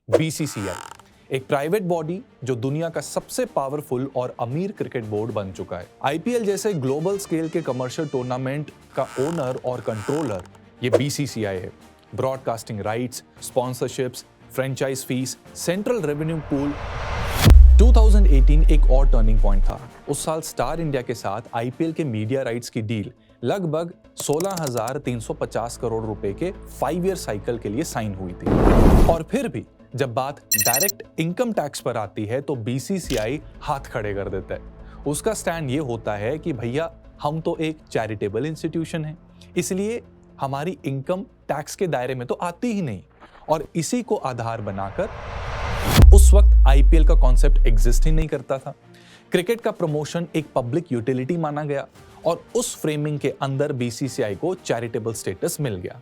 BCCI एक private body जो दुनिया का सबसे पावरफुल और अमीर क्रिकेट बोर्ड बन चुका है। आईपीएल जैसे ग्लोबल स्केल के कमर्शियल टूर्नामेंट का ओनर और कंट्रोलर ये बीसीसीआई है। Broadcasting rights, sponsorships, franchise fees, central revenue pool. 2018 एक और टर्निंग पॉइंट था। उस साल स्टार इंडिया के साथ आईपीएल के मीडिया राइट्स की डील लगभग 16,350 करोड़ रुपए के 5 ईयर साइकिल के लिए साइन हुई थी। और फिर भी जब बात डायरेक्ट इनकम टैक्स पर आती है तो बीसीसीआई हाथ खड़े कर देता है। उसका स्टैंड ये होता है कि भैया हम तो एक चैरिटेबल इंस्टीट्यूशन है, इसलिए हमारी इनकम टैक्स के दायरे में तो आती ही नहीं। और इसी को आधार बनाकर उस वक्त आईपीएल का कॉन्सेप्ट एग्जिस्ट ही नहीं करता था। क्रिकेट का प्रमोशन एक पब्लिक यूटिलिटी माना गया और उस फ्रेमिंग के अंदर बीसीसीआई को चैरिटेबल स्टेटस मिल गया।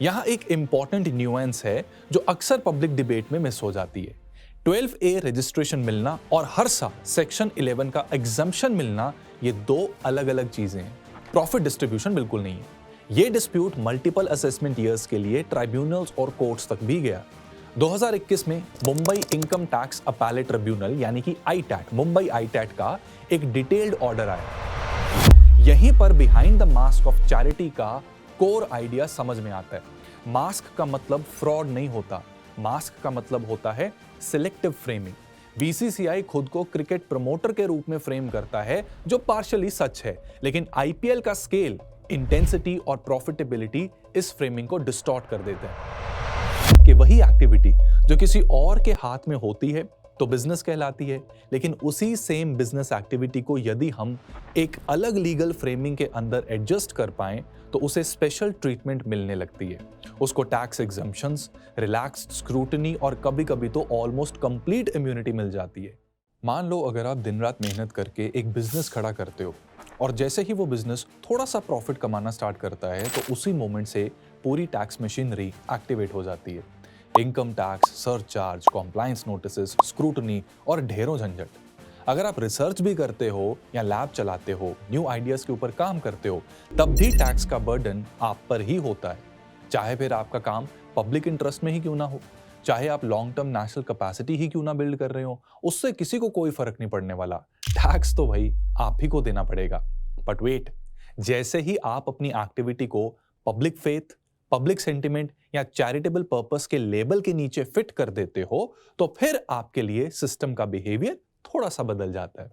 यहां एक इंपॉर्टेंट न्यूएंस है जो अक्सर पब्लिक डिबेट में मिस हो जाती है। 12A रजिस्ट्रेशन मिलना और हर साल सेक्शन 11 का एग्जम्पशन मिलना, ये दो अलग अलग चीजें हैं। प्रॉफिट डिस्ट्रीब्यूशन बिल्कुल नहीं है। ये डिस्प्यूट मल्टीपल असेसमेंट ईयर्स के लिए ट्राइब्यूनल्स और कोर्ट्स तक भी गया। 2021 में Mumbai income tax appellate tribunal यानी कि आईटैट, मुंबई आईटैट का एक डिटेल्ड ऑर्डर आया। यहीं पर behind the mask of charity का कोर आइडिया समझ में आता है। मास्क का मतलब फ्रॉड नहीं होता, मास्क का मतलब होता है सिलेक्टिव फ्रेमिंग। बीसीसीआई खुद को क्रिकेट प्रमोटर के रूप में फ्रेम करता है, जो पार्शियली सच है, लेकिन आईपीएल का स्केल, इंटेंसिटी और प्रॉफिटेबिलिटी इस फ्रेमिंग को डिस्टॉर्ट कर देते हैं कि वही एक्टिविटी जो किसी और के हाथ में होती है तो बिजनेस कहलाती है, लेकिन उसी सेम बिजनेस एक्टिविटी को यदि हम एक अलग लीगल फ्रेमिंग के अंदर एडजस्ट कर पाएं तो उसे स्पेशल ट्रीटमेंट मिलने लगती है। उसको टैक्स एग्जम्पशंस, रिलैक्स्ड स्क्रूटनी और कभी-कभी तो ऑलमोस्ट कंप्लीट इम्यूनिटी मिल जाती है। मान लो अगर आप दिन रात मेहनत करके एक बिजनेस खड़ा करते हो और जैसे ही वो बिजनेस थोड़ा सा प्रॉफिट कमाना स्टार्ट करता है तो उसी मोमेंट से पूरी टैक्स मशीनरी एक्टिवेट हो जाती है। Income tax, surcharge, compliance notices, scrutiny और ढेरों झंझट। अगर आप रिसर्च भी करते हो या लैब चलाते हो, न्यू आइडियाज के ऊपर काम करते हो, तब भी टैक्स का बर्डन आप पर ही होता है। चाहे फिर आपका काम पब्लिक इंटरेस्ट में ही क्यों ना हो, चाहे आप लॉन्ग टर्म नेशनल कैपेसिटी ही क्यों ना बिल्ड कर रहे हो, उससे किसी को कोई फर्क नहीं पड़ने वाला। टैक्स तो भाई आप ही को देना पड़ेगा। बट वेट, जैसे ही आप अपनी एक्टिविटी को पब्लिक फेथ, पब्लिक सेंटिमेंट या चैरिटेबल पर्पस के लेबल के नीचे फिट कर देते हो तो फिर आपके लिए सिस्टम का बिहेवियर थोड़ा सा बदल जाता है।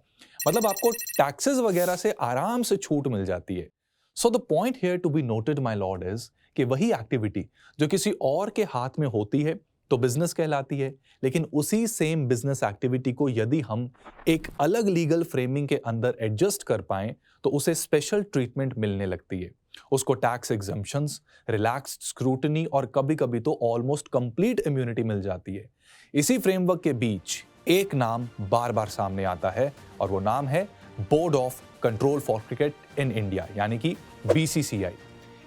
मतलब आपको टैक्सेस वगैरह से आराम से छूट मिल जाती है। So the point here to be noted my lord is कि वही एक्टिविटी जो किसी और के हाथ में होती है तो बिजनेस कहलाती है, लेकिन उसी सेम बिजनेस एक्टिविटी को यदि हम एक अलग लीगल फ्रेमिंग के अंदर एडजस्ट कर पाएं तो उसे स्पेशल ट्रीटमेंट मिलने लगती है। उसको टैक्स एग्जम्पशंस, रिलैक्स्ड स्क्रूटनी और कभी-कभी तो ऑलमोस्ट कंप्लीट इम्यूनिटी मिल जाती है। इसी फ्रेमवर्क के बीच एक नाम बार-बार सामने आता है और वो नाम है board of control for cricket in India यानी कि बीसीसीआई।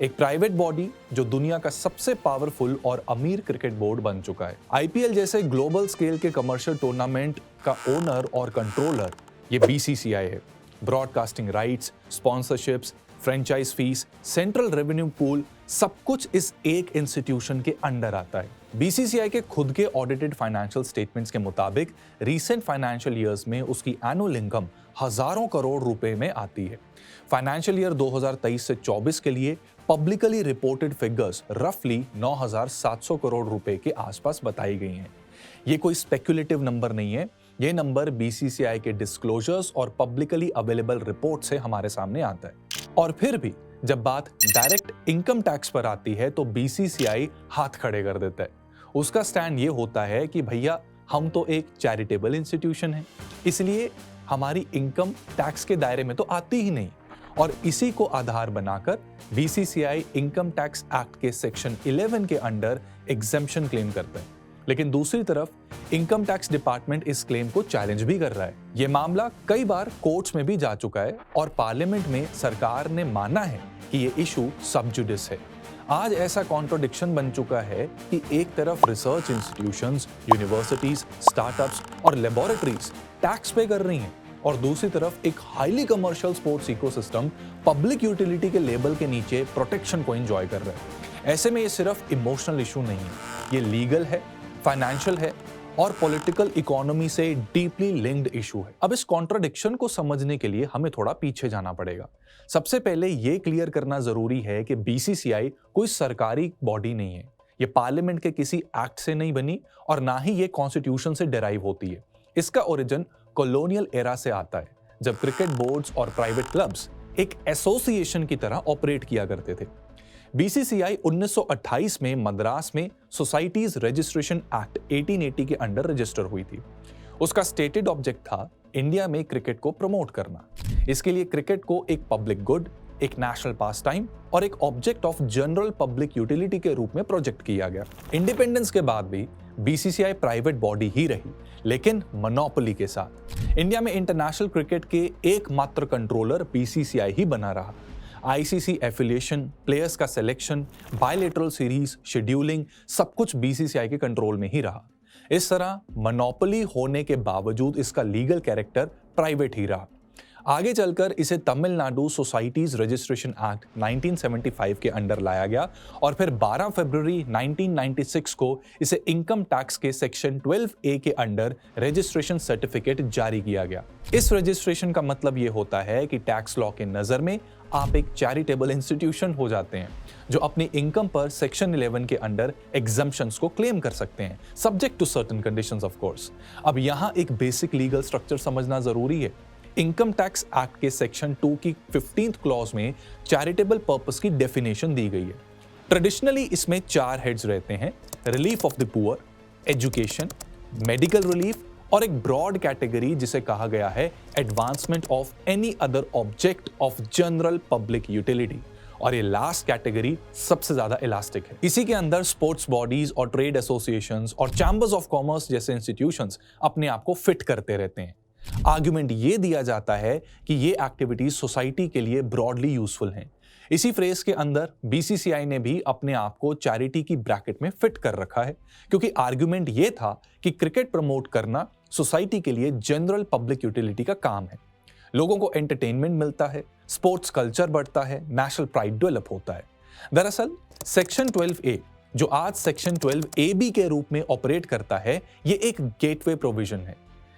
एक प्राइवेट बॉडी जो दुनिया का सबसे पावरफुल और अमीर क्रिकेट बोर्ड बन चुका है। आईपीएल जैसे ग्लोबल स्केल के कमर्शियल टूर्नामेंट का ओनर और कंट्रोलर ये बीसीसीआई है। Broadcasting rights, sponsorships, franchise fees, central revenue pool, सब कुछ इस एक इंस्टीट्यूशन के अंडर आता है। बीसीसीआई के खुद के ऑडिटेड फाइनेंशियल स्टेटमेंट्स के मुताबिक रीसेंट फाइनेंशियल ईयर्स में उसकी एनुअल इनकम हजारों करोड़ रुपए में आती है। फाइनेंशियल ईयर 2023 से 24 के लिए पब्लिकली रिपोर्टेड फिगर्स रफली 9,700 करोड़ रुपए के आसपास बताई गई हैं। ये कोई स्पेक्युलेटिव नंबर नहीं है, ये नंबर बीसीसीआई के डिस्क्लोजर्स और पब्लिकली अवेलेबल रिपोर्ट से हमारे सामने आता है। और फिर भी जब बात डायरेक्ट इनकम टैक्स पर आती है तो बीसीसीआई हाथ खड़े कर देता है। उसका स्टैंड ये होता है कि भैया हम तो एक चैरिटेबल इंस्टीट्यूशन है, इसलिए हमारी इनकम टैक्स के दायरे में तो आती ही नहीं। और इसी को आधार बनाकर बीसीसीआई इनकम टैक्स एक्ट के सेक्शन 11 के अंडर एग्जेम्पशन क्लेम करता है। लेकिन दूसरी तरफ इनकम टैक्स डिपार्टमेंट इस क्लेम को चैलेंज भी कर रहा है। यह मामला कई बार कोर्ट्स में भी जा चुका है और पार्लियामेंट में सरकार ने माना है कि यह इशू सब जुडिस है। आज ऐसा कॉन्ट्रडिक्शन बन चुका है कि एक तरफ रिसर्च इंस्टीट्यूशंस, यूनिवर्सिटीज, स्टार्टअप्स और लेबोरेटरीज टैक्स पे कर रही हैं और दूसरी तरफ एक highly commercial sports ecosystem public utility के लेबल के नीचे प्रोटेक्शन को एंजॉय कर रहा है। ऐसे में ये सिर्फ इमोशनल इशू नहीं है, ये लीगल है, और इसका फाइनेंशियल है और पॉलिटिकल इकोनॉमी से डीपली लिंक्ड इशू है। अब इस कॉन्ट्राडिक्शन को समझने के लिए हमें थोड़ा पीछे जाना पड़ेगा। सबसे पहले यह क्लियर करना जरूरी है कि बीसीसीआई कोई सरकारी बॉडी नहीं है। ये पार्लियामेंट के किसी एक्ट से नहीं बनी और ना ही ये कॉन्स्टिट्यूशन से डिराइव होती है। इसका ओरिजिन कॉलोनियल एरा से आता है, जब क्रिकेट बोर्ड्स और प्राइवेट क्लब्स एक एसोसिएशन की तरह ऑपरेट किया करते थे। बीसीसीआई 1928 में मद्रास में सोसाइटीज रजिस्ट्रेशन एक्ट 1880 के अंडर रजिस्टर हुई थी। उसका स्टेटेड ऑब्जेक्ट था इंडिया में क्रिकेट को प्रमोट करना। इसके लिए क्रिकेट को एक पब्लिक गुड, एक नेशनल पास टाइम और एक object of general public utility के रूप में प्रोजेक्ट किया गया। इंडिपेंडेंस के बाद भी बीसीसीआई प्राइवेट बॉडी ही रही, लेकिन मोनोपोली के साथ। इंडिया में इंटरनेशनल क्रिकेट के एकमात्र कंट्रोलर बीसीसीआई ही बना रहा। आईसीसी एफिलिएशन, प्लेयर्स का सिलेक्शन, बायलैटरल सीरीज, शेड्यूलिंग, सब कुछ बीसीसीआई के कंट्रोल में ही रहा। इस तरह मोनोपोली होने के बावजूद इसका लीगल कैरेक्टर प्राइवेट ही रहा। आगे चलकर इसे तमिलनाडु सोसाइटीज रजिस्ट्रेशन एक्ट 1975 के अंडर लाया गया और फिर 12 फरवरी 1996 को इसे इनकम टैक्स के सेक्शन 12A के अंडर रजिस्ट्रेशन सर्टिफिकेट जारी किया गया। इस रजिस्ट्रेशन का मतलब यह होता है कि टैक्स लॉ के नजर में आप एक चैरिटेबल इंस्टीट्यूशन हो जाते हैं, जो अपनी इनकम पर सेक्शन 11 के अंडर एग्जम्पशंस को क्लेम कर सकते हैं, subject to certain conditions of course. अब यहाँ एक बेसिक लीगल स्ट्रक्चर समझना जरूरी है। इनकम टैक्स एक्ट के सेक्शन 2 की 15th क्लॉज में चैरिटेबल पर्पस की डेफिनेशन दी गई है। ट्रेडिशनली इसमें 4 हेड्स रहते हैं: relief of the poor, education, medical relief और एक ब्रॉड कैटेगरी जिसे कहा गया है advancement of any other object of general public utility. और ये लास्ट कैटेगरी सबसे ज्यादा इलास्टिक है। इसी के अंदर स्पोर्ट्स बॉडीज और ट्रेड एसोसिएशंस और चैम्बर्स ऑफ कॉमर्स जैसे इंस्टीट्यूशंस अपने आप को फिट करते रहते हैं। आर्गुमेंट ये दिया जाता है कि ये एक्टिविटीज सोसाइटी के लिए ब्रॉडली यूजफुल हैं। इसी फ्रेज के अंदर बीसीसीआई ने भी अपने आप को चैरिटी की ब्रैकेट में फिट कर रखा है, क्योंकि आर्गुमेंट ये था कि क्रिकेट प्रमोट करना सोसाइटी के लिए जनरल पब्लिक यूटिलिटी का काम है। लोगों को एंटरटेनमेंट मिलता है, स्पोर्ट्स कल्चर बढ़ता है, नेशनल प्राइड डेवलप होता है। दरअसल सेक्शन 12A, जो आज सेक्शन 12AB के रूप में ऑपरेट करता है, ये एक गेटवे प्रोविजन है।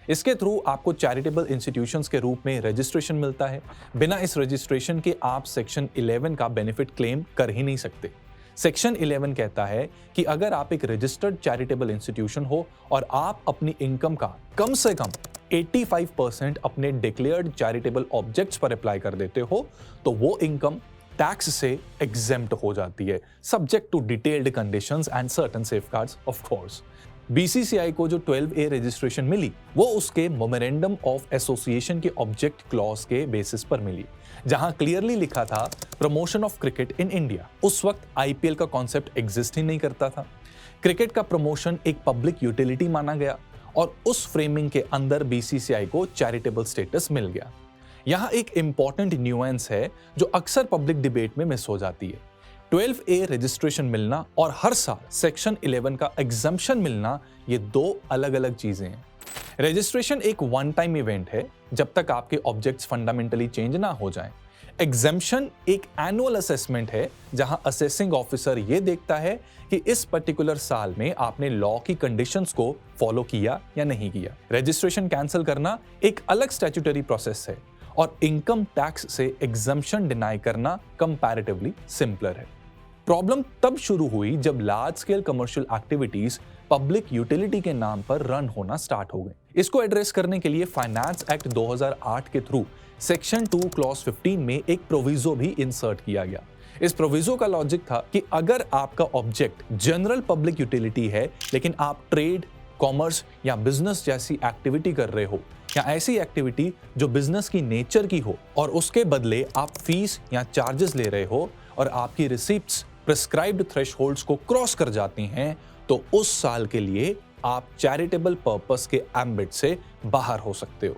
इसके थ्रू आपको चैरिटेबल इंस्टीट्यूशंस के रूप में रजिस्ट्रेशन मिलता है। बिना इस रजिस्ट्रेशन के आप सेक्शन 11 का बेनिफिट क्लेम कर ही नहीं सकते। सेक्शन 11 कहता है कि अगर आप एक रजिस्टर्ड चैरिटेबल इंस्टीट्यूशन हो और आप अपनी इनकम का कम से कम 85% अपने डिक्लेयर्ड चैरिटेबल ऑब्जेक्ट्स पर अप्लाई कर देते हो, तो वो इनकम टैक्स से एग्जेम्प्ट हो जाती है, subject to detailed conditions and certain safeguards of course. BCCI को जो 12A रजिस्ट्रेशन मिली, वो उसके मेमोरेंडम ऑफ एसोसिएशन के ऑब्जेक्ट क्लॉज के बेसिस पर मिली, जहां क्लियरली लिखा था promotion of cricket in India. उस वक्त आईपीएल का कॉन्सेप्ट एग्जिस्ट ही नहीं करता था। क्रिकेट का प्रमोशन एक पब्लिक यूटिलिटी माना गया और उस फ्रेमिंग के अंदर बीसीसीआई को चैरिटेबल स्टेटस मिल गया। यहां एक इंपॉर्टेंट न्यूएंस है जो अक्सर पब्लिक डिबेट में मिस हो जाती है। 12A रजिस्ट्रेशन मिलना और हर साल सेक्शन 11 का एग्जम्पशन मिलना, ये 2 अलग अलग चीजें हैं। रजिस्ट्रेशन एक वन टाइम इवेंट है जब तक आपके ऑब्जेक्ट्स फंडामेंटली चेंज ना हो जाएं। एग्जम्पशन एक एनुअल असेसमेंट है जहां असेसिंग ऑफिसर ये देखता है कि इस पर्टिकुलर साल में आपने लॉ की कंडीशंस को फॉलो किया या नहीं किया। रजिस्ट्रेशन कैंसिल करना एक अलग स्टैट्यूटरी प्रोसेस है और इनकम टैक्स से एग्जम्पशन डिनाई करना कंपैरेटिवली सिंपलर है। प्रॉब्लम तब शुरू हुई जब large scale commercial activities public utility के नाम पर रन होना स्टार्ट हो गए। इसको एड्रेस करने के लिए फाइनेंस एक्ट 2008 के थ्रू सेक्शन 2 क्लॉज 15 में एक प्रोविजो भी इंसर्ट किया गया। इस प्रोविजो का लॉजिक था कि अगर आपका ऑब्जेक्ट जनरल पब्लिक यूटिलिटी है, लेकिन आप ट्रेड, कॉमर्स या बिजनेस जैसी एक्टिविटी कर रहे हो, या ऐसी एक्टिविटी जो बिजनेस की नेचर की हो और उसके बदले आप फीस या चार्जेस ले रहे हो और आपकी रिसिप्ट्स प्रिस्क्राइब्ड थ्रेशहोल्ड्स को क्रॉस कर जाती हैं, तो उस साल के लिए आप चैरिटेबल पर्पस के एम्बिट से बाहर हो सकते हो।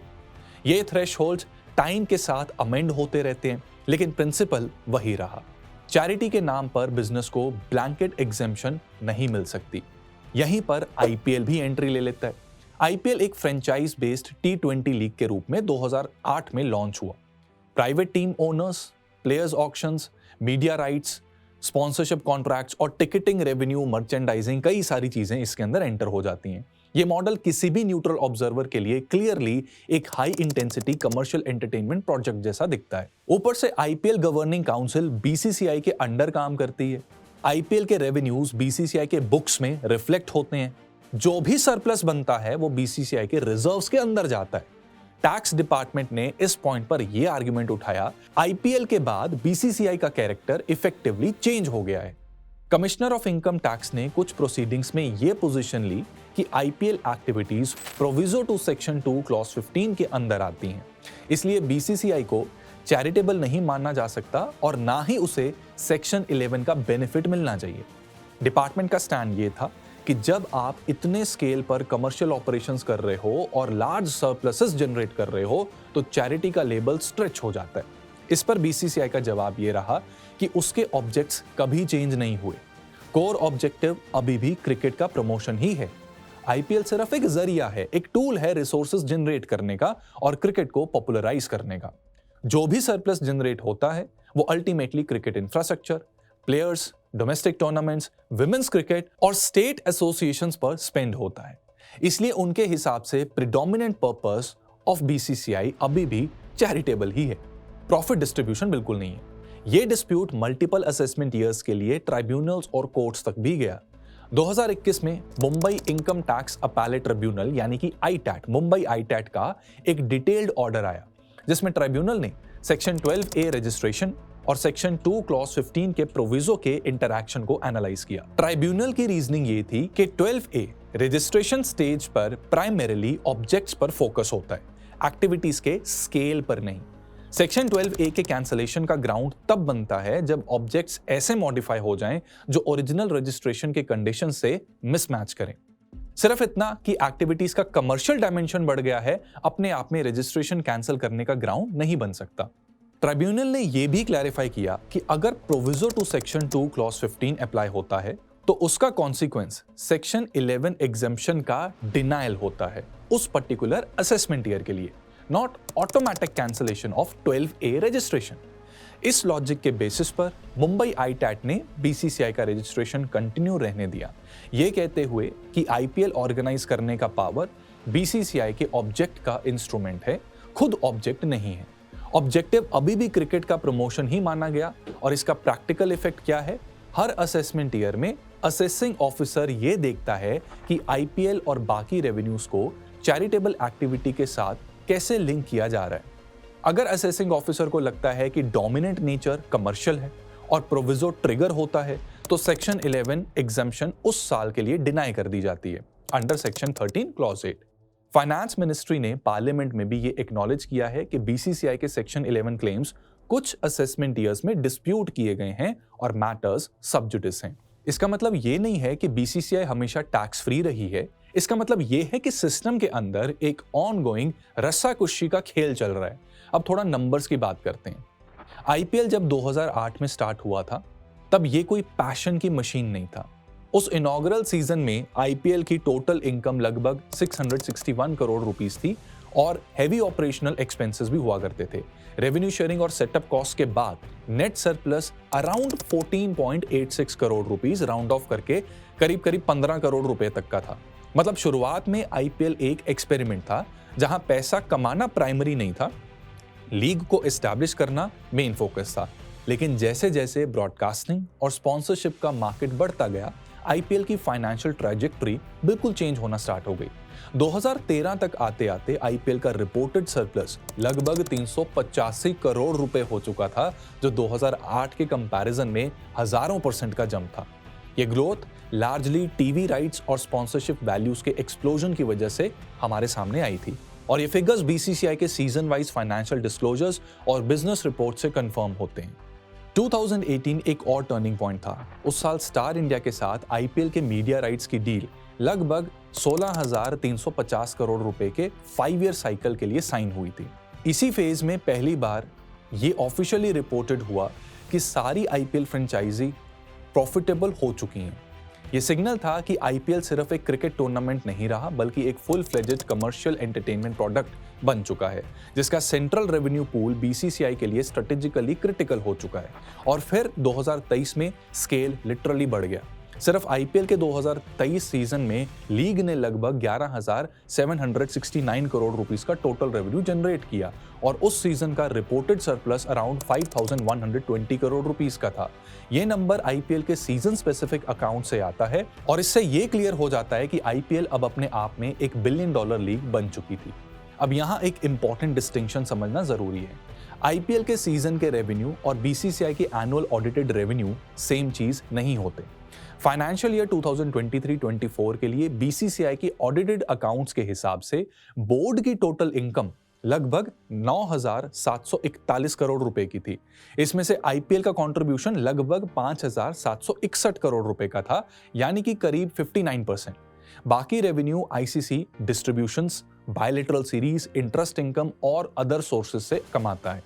ये थ्रेशहोल्ड्स टाइम के साथ अमेंड होते रहते हैं, लेकिन प्रिंसिपल वही रहा। चैरिटी के नाम पर बिजनेस को ब्लैंकेट एग्जेम्पशन नहीं मिल सकती। यहीं पर आईपीएल भी एंट्री ले लेता है। आईपीएल एक फ्रेंचाइज बेस्ड T20 लीग के रूप में 2008 में लॉन्च हुआ। Private team owners, players auctions, media rights, sponsorship contracts और टिकटिंग रेवेन्यू, मर्चेंडाइजिंग, कई सारी चीजें इसके अंदर एंटर हो जाती हैं। ये मॉडल किसी भी न्यूट्रल ऑब्जर्वर के लिए क्लियरली एक high intensity commercial entertainment project जैसा दिखता है। ऊपर से आईपीएल गवर्निंग काउंसिल बीसीसीआई के अंडर काम करती है। आईपीएल के रेवेन्यूज बीसीसीआई के बुक्स में रिफ्लेक्ट होते हैं। जो भी सरप्लस बनता है वो बीसीसीआई के रिजर्व्स के अंदर जाता है। टैक्स डिपार्टमेंट ने इस पॉइंट पर यह आर्गुमेंट उठाया, आईपीएल के बाद बीसीसीआई का कैरेक्टर इफेक्टिवली चेंज हो गया है। कमिश्नर ऑफ इनकम टैक्स ने कुछ प्रोसीडिंग्स में यह पोजीशन ली कि IPL activities proviso to section 2 clause 15 के अंदर आती हैं, इसलिए बीसीसीआई को चैरिटेबल नहीं माना जा सकता और ना ही उसे सेक्शन 11 का बेनिफिट मिलना चाहिए। डिपार्टमेंट का स्टैंड ये था कि जब आप इतने स्केल पर कमर्शियल ऑपरेशंस कर रहे हो और लार्ज सरप्लसेस जनरेट कर रहे हो तो चैरिटी का लेबल स्ट्रेच हो जाता है। इस पर बीसीसीआई का जवाब ये रहा कि उसके ऑब्जेक्ट्स कभी चेंज नहीं हुए। कोर ऑब्जेक्टिव अभी भी क्रिकेट का प्रमोशन ही है। आईपीएल सिर्फ एक जरिया है, एक टूल है रिसोर्सेज जनरेट करने का और क्रिकेट को पॉपुलराइज करने का। जो भी सरप्लस जनरेट होता है वो ultimately cricket infrastructure, players, domestic tournaments, women's cricket और स्टेट एसोसिएशंस पर स्पेंड होता है। इसलिए उनके हिसाब से प्रिडोमिनेंट पर्पस ऑफ बीसीसीआई अभी भी चैरिटेबल ही है, प्रॉफिट डिस्ट्रीब्यूशन बिल्कुल नहीं है। यह डिस्प्यूट मल्टीपल असेसमेंट ईयर्स के लिए ट्राइब्यूनल्स और कोर्ट्स तक भी गया। 2021 में Mumbai income tax appellate tribunal यानी कि आईटैट, मुंबई आईटैट का एक डिटेल्ड ऑर्डर आया जिसमें ट्राइब्यूनल ने सेक्शन 12A रजिस्ट्रेशन और सेक्शन 2 क्लॉज 15 के प्रोविजो के इंटरैक्शन को एनालाइज किया। ट्राइब्यूनल की रीजनिंग ये थी कि 12A रजिस्ट्रेशन स्टेज पर प्राइमरीली ऑब्जेक्ट्स पर फोकस होता है, एक्टिविटीज के स्केल पर नहीं। सेक्शन 12A के कैंसलेशन का ग्राउंड तब बनता है जब ऑब्जेक्ट्स ऐसे मॉडिफाई हो जाएं जो ओरिजिनल रजिस्ट्रेशन के कंडीशन से मिसमैच करें। सिर्फ इतना कि एक्टिविटीज का कमर्शियल डायमेंशन बढ़ गया है, अपने आप में रजिस्ट्रेशन कैंसिल करने का ग्राउंड नहीं बन सकता। ट्राइब्यूनल ने यह भी क्लैरिफाई किया कि अगर proviso to section 2 clause 15 apply होता है तो उसका कॉन्सिक्वेंस सेक्शन 11 एग्जेम्पशन का डिनायल होता है उस पर्टिकुलर असेसमेंट ईयर के लिए, not automatic cancellation of 12A registration. इस लॉजिक के बेसिस पर मुंबई आईटैट ने बीसीसीआई का रजिस्ट्रेशन कंटिन्यू रहने दिया, ये कहते हुए कि आईपीएल ऑर्गेनाइज करने का पावर बीसीसीआई के ऑब्जेक्ट का इंस्ट्रूमेंट है, खुद ऑब्जेक्ट नहीं है। ऑब्जेक्टिव अभी भी क्रिकेट का प्रमोशन ही माना गया और इसका प्रैक्टिकल इफेक्ट क्या है? हर असेसमेंट ईयर में असेसिंग ऑफिसर ये देखता है कि आईपीएल और बाकी रेवेन्यूज को चैरिटेबल एक्टिविटी के साथ कैसे लिंक किया जा रहा है। अगर असेसिंग ऑफिसर को लगता है कि डोमिनेंट नेचर कमर्शियल है और प्रोविजो ट्रिगर होता है तो सेक्शन 11 एग्जेम्पशन उस साल के लिए डिनाई कर दी जाती है under section 13 clause 8। Finance ministry ने पार्लियामेंट में भी ये एक्नॉलेज किया है कि बीसीसीआई के सेक्शन 11 क्लेम्स कुछ असेसमेंट ईयर्स में डिस्प्यूट किए गए हैं और मैटर्स सब जुडिस हैं। इसका मतलब ये नहीं है कि बीसीसीआई हमेशा टैक्स फ्री रही है, इसका मतलब ये है कि सिस्टम के अंदर एक ऑनगोइंग रस्साकुशी का खेल चल रहा है। अब थोड़ा नंबर्स की बात करते हैं। आईपीएल जब 2008 में स्टार्ट हुआ था तब ये कोई पैशन की मशीन नहीं था। उस इनॉग्रल सीजन में आईपीएल की टोटल इनकम लगभग 661 करोड़ रुपीस थी और हैवी ऑपरेशनल एक्सपेंसेस भी हुआ करते थे। रेवेन्यू शेयरिंग और सेटअप कॉस्ट के बाद net surplus around 14.86 crore rupees round of करके करीब 15 करोड़ रुपए तक का था। मतलब शुरुआत में आईपीएल एक एक्सपेरिमेंट था जहां पैसा कमाना प्राइमरी नहीं था, लीग को एस्टैब्लिश करना मेन फोकस था। लेकिन जैसे जैसे ब्रॉडकास्टिंग और स्पॉन्सरशिप का मार्केट बढ़ता गया, आईपीएल की फाइनेंशियल ट्रैजेक्टरी बिल्कुल चेंज होना स्टार्ट हो गई। 2013 तक आते आते आईपीएल का रिपोर्टेड सरप्लस लगभग 385 करोड़ रुपए हो चुका था, जो 2008 के कंपैरिजन में हजारों % का जंप था। यह ग्रोथ लार्जली टीवी राइट्स और स्पॉन्सरशिप वैल्यूज के एक्सप्लोजन की वजह से हमारे सामने आई थी और ये फिगर्स बीसीसीआई के सीजन वाइज फाइनेंशियल डिस्क्लोजर्स और बिजनेस रिपोर्ट से कंफर्म होते हैं। 2018 एक और टर्निंग पॉइंट था। उस साल स्टार इंडिया के साथ आईपीएल के मीडिया राइट्स की डील लगभग 16,350 करोड़ रुपए के 5 ईयर साइकिल के लिए साइन हुई थी। इसी फेज में पहली बार ये ऑफिशियली रिपोर्टेड हुआ कि सारी आईपीएल फ्रेंचाइजी प्रॉफिटेबल हो चुकी हैं। ये सिग्नल था कि आईपीएल सिर्फ एक क्रिकेट टूर्नामेंट नहीं रहा, बल्कि एक full fledged commercial entertainment product बन चुका है, जिसका सेंट्रल रेवेन्यू पूल बीसीसीआई के लिए स्ट्रेटेजिकली क्रिटिकल हो चुका है। और फिर 2023 में स्केल लिटरली बढ़ गया। सिर्फ आईपीएल के 2023 सीजन में लीग ने लगभग 11,769 करोड़ रुपीस का टोटल रेवेन्यू जनरेट किया और उस सीजन का reported surplus around 5,120 crore rupees का था। ये नंबर आईपीएल के सीजन स्पेसिफिक अकाउंट से आता है और इससे ये क्लियर हो जाता है कि आईपीएल अब अपने आप में एक $1 बिलियन लीग बन चुकी थी। अब यहाँ एक इंपॉर्टेंट डिस्टिंक्शन समझना जरूरी है। आईपीएल के सीजन के रेवेन्यू और बीसीसीआई के एनुअल ऑडिटेड रेवेन्यू सेम चीज नहीं होते। फाइनेंशियल ईयर 2023-24 के लिए बीसीसीआई की ऑडिटेड अकाउंट्स के हिसाब से बोर्ड की टोटल इनकम लगभग 9,741 करोड़ रुपए की थी। इसमें से आईपीएल का कंट्रीब्यूशन लगभग 5,761 करोड़ रुपए का था, यानी कि करीब 59%। बाकी revenue ICC, distributions, bilateral series, interest income और अदर सोर्सेज से कमाता है।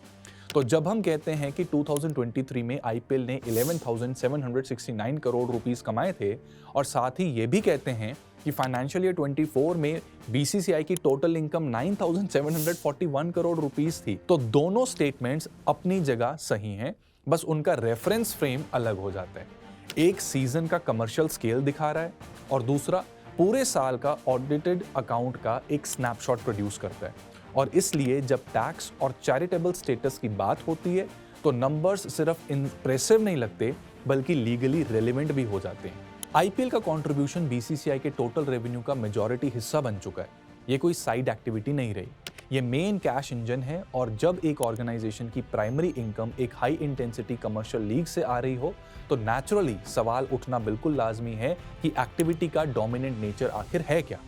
तो जब हम कहते हैं कि 2023 में आईपीएल ने 11,769 करोड़ रुपीस कमाए थे और साथ ही ये भी कहते हैं कि फाइनेंशियल ईयर 24 में बीसीसीआई की टोटल इनकम 9,741 करोड़ रुपीस थी, तो दोनों स्टेटमेंट्स अपनी जगह सही हैं, बस उनका रेफरेंस फ्रेम अलग हो जाता है। एक सीजन का कमर्शियल स्केल दिखा रहा है और दूसरा पूरे साल का ऑडिटेड अकाउंट का एक स्नैपशॉट प्रोड्यूस करता है। और इसलिए जब टैक्स और चैरिटेबल स्टेटस की बात होती है तो नंबर्स सिर्फ इंप्रेसिव नहीं लगते, बल्कि लीगली रेलेवेंट भी हो जाते हैं। आईपीएल का कंट्रीब्यूशन बीसीसीआई के टोटल रेवेन्यू का मेजॉरिटी हिस्सा बन चुका है। ये कोई साइड एक्टिविटी नहीं रही, ये मेन कैश इंजन है। और जब एक ऑर्गेनाइजेशन की प्राइमरी इनकम एक हाई इंटेंसिटी कमर्शियल लीग से आ रही हो तो नेचुरली सवाल उठना बिल्कुल लाजमी है कि एक्टिविटी का डोमिनेंट नेचर आखिर है क्या।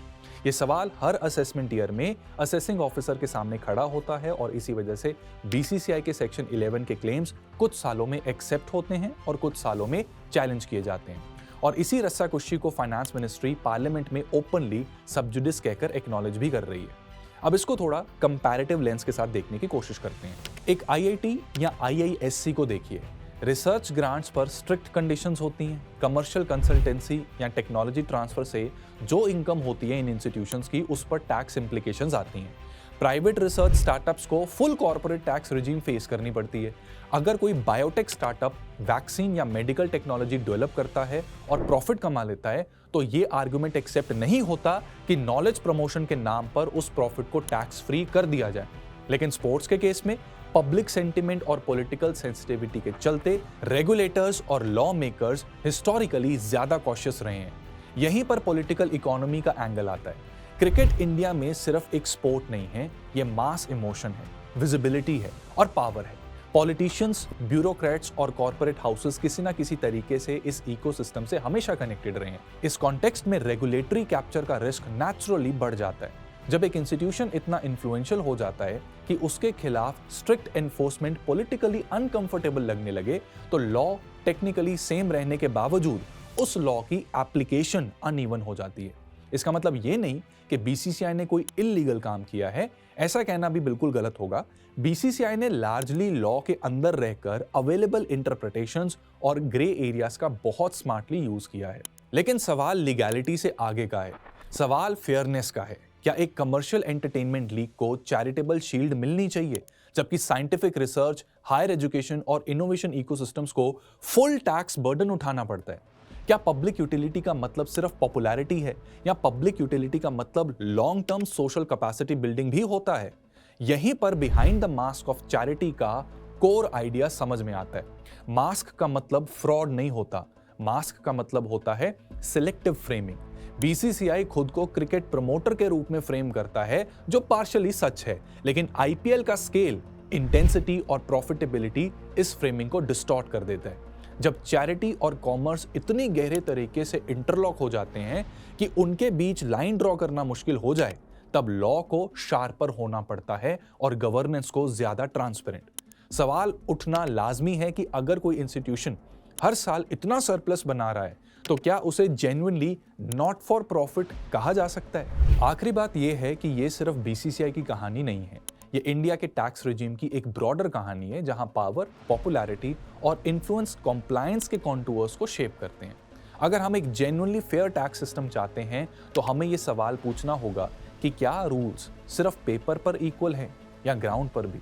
ये सवाल हर असेसमेंट ईयर में असेसिंग ऑफिसर के सामने खड़ा होता है और इसी वजह से बीसीसीआई के सेक्शन 11 के क्लेम्स कुछ सालों में एक्सेप्ट होते हैं और कुछ सालों में चैलेंज किए जाते हैं। और इसी रस्साकुशी को फाइनेंस मिनिस्ट्री पार्लियामेंट में ओपनली सबजुडिस कहकर एक्नॉलेज भी कर रही है। अब इसको थोड़ा कंपैरेटिव लेंस के साथ देखने की कोशिश करते हैं। एक आईआईटी या आईआईएससी को देखिए। रिसर्च ग्रांट्स पर स्ट्रिक्ट कंडीशंस होती हैं। कमर्शियल कंसल्टेंसी या टेक्नोलॉजी ट्रांसफर से जो इनकम होती है इन इंस्टीट्यूशंस की, उस पर टैक्स इंप्लीकेशंस आती हैं। प्राइवेट रिसर्च स्टार्टअप्स को full corporate tax regime face करनी पड़ती है। अगर कोई बायोटेक स्टार्टअप वैक्सीन या मेडिकल टेक्नोलॉजी डेवलप करता है और प्रॉफिट कमा लेता है तो ये आर्गुमेंट एक्सेप्ट नहीं होता कि नॉलेज प्रमोशन के नाम पर उस प्रॉफिट को टैक्स फ्री कर दिया जाए। लेकिन स्पोर्ट्स के केस में पब्लिक सेंटिमेंट और पॉलिटिकल सेंसिटिविटी के चलते रेगुलेटर्स और लॉ मेकर्स हिस्टोरिकली ज्यादा कॉशियस रहे हैं। यहीं पर पॉलिटिकल इकोनॉमी का एंगल आता है। क्रिकेट इंडिया में सिर्फ एक स्पोर्ट नहीं है, ये मास इमोशन है, विजिबिलिटी है और पावर है। पॉलिटिशियंस, ब्यूरोक्रेट्स और कॉर्पोरेट हाउसेस किसी ना किसी तरीके से इस इकोसिस्टम से हमेशा कनेक्टेड रहे हैं। इस कॉन्टेक्स्ट में रेगुलेटरी कैप्चर का रिस्क नेचुरली बढ़ जाता है। जब एक इंस्टीट्यूशन इतना इन्फ्लुएंशियल हो जाता है कि उसके खिलाफ स्ट्रिक्ट एनफोर्समेंट पॉलिटिकली अनकंफर्टेबल लगने लगे तो लॉ टेक्निकली सेम रहने के बावजूद उस लॉ की एप्लीकेशन अनइवन हो जाती है। इसका मतलब ये नहीं कि बीसीसीआई ने कोई इल्लीगल काम किया है, ऐसा कहना भी बिल्कुल गलत होगा। बीसीसीआई ने लार्जली लॉ के अंदर रहकर अवेलेबल इंटरप्रिटेशंस और ग्रे एरियाज का बहुत स्मार्टली यूज किया है। लेकिन सवाल लीगैलिटी से आगे का है, सवाल फेयरनेस का है। क्या एक कमर्शियल एंटरटेनमेंट लीग को चैरिटेबल शील्ड मिलनी चाहिए, जबकि साइंटिफिक रिसर्च, हायर एजुकेशन और इनोवेशन इकोसिस्टम्स को फुल टैक्स बर्डन उठाना पड़ता है? क्या पब्लिक यूटिलिटी का मतलब सिर्फ पॉपुलैरिटी है या पब्लिक यूटिलिटी का मतलब long term social capacity building भी होता है? यहीं पर behind the mask of charity का कोर आइडिया समझ में आता है। मास्क का मतलब फ्रॉड नहीं होता, मास्क का मतलब होता है सिलेक्टिव फ्रेमिंग। बीसीसीआई खुद को क्रिकेट प्रमोटर के रूप में फ्रेम करता है, जो पार्शियली सच है, लेकिन आईपीएल का स्केल, इंटेंसिटी और प्रॉफिटेबिलिटी इस फ्रेमिंग को डिस्टॉर्ट कर देता है। जब चैरिटी और कॉमर्स इतनी गहरे तरीके से इंटरलॉक हो जाते हैं कि उनके बीच लाइन ड्रॉ करना मुश्किल हो जाए, तब लॉ को शार्पर होना पड़ता है और गवर्नेंस को ज्यादा ट्रांसपेरेंट। सवाल उठना लाजमी है कि अगर कोई इंस्टीट्यूशन हर साल इतना सरप्लस बना रहा है तो क्या उसे जेन्युइनली नॉट फॉर प्रॉफिट कहा जा सकता है? आखिरी बात यह है कि यह सिर्फ बीसीसीआई की कहानी नहीं है, ये इंडिया के टैक्स रिजीम की एक ब्रॉडर कहानी है, जहां पावर, पॉपुलैरिटी और इन्फ्लुएंस कॉम्प्लायंस के कॉन्टूअर्स को शेप करते हैं। अगर हम एक जेन्युइनली फेयर टैक्स सिस्टम चाहते हैं तो हमें ये सवाल पूछना होगा कि क्या रूल्स सिर्फ पेपर पर इक्वल हैं या ग्राउंड पर भी।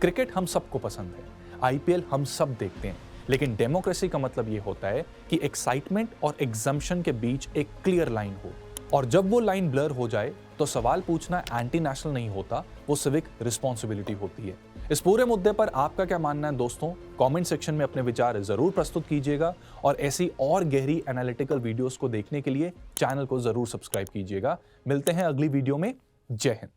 क्रिकेट हम सबको पसंद है, आईपीएल हम सब देखते हैं, लेकिन डेमोक्रेसी का मतलब ये होता है कि एक्साइटमेंट और एग्जम्पशन के बीच एक क्लियर लाइन हो, और जब वो लाइन ब्लर हो जाए तो सवाल पूछना एंटी नेशनल नहीं होता, वो सिविक रिस्पॉन्सिबिलिटी होती है। इस पूरे मुद्दे पर आपका क्या मानना है दोस्तों? कमेंट सेक्शन में अपने विचार जरूर प्रस्तुत कीजिएगा, और ऐसी और गहरी एनालिटिकल वीडियोस को देखने के लिए चैनल को जरूर सब्सक्राइब कीजिएगा। मिलते हैं अगली वीडियो में। जय हिंद।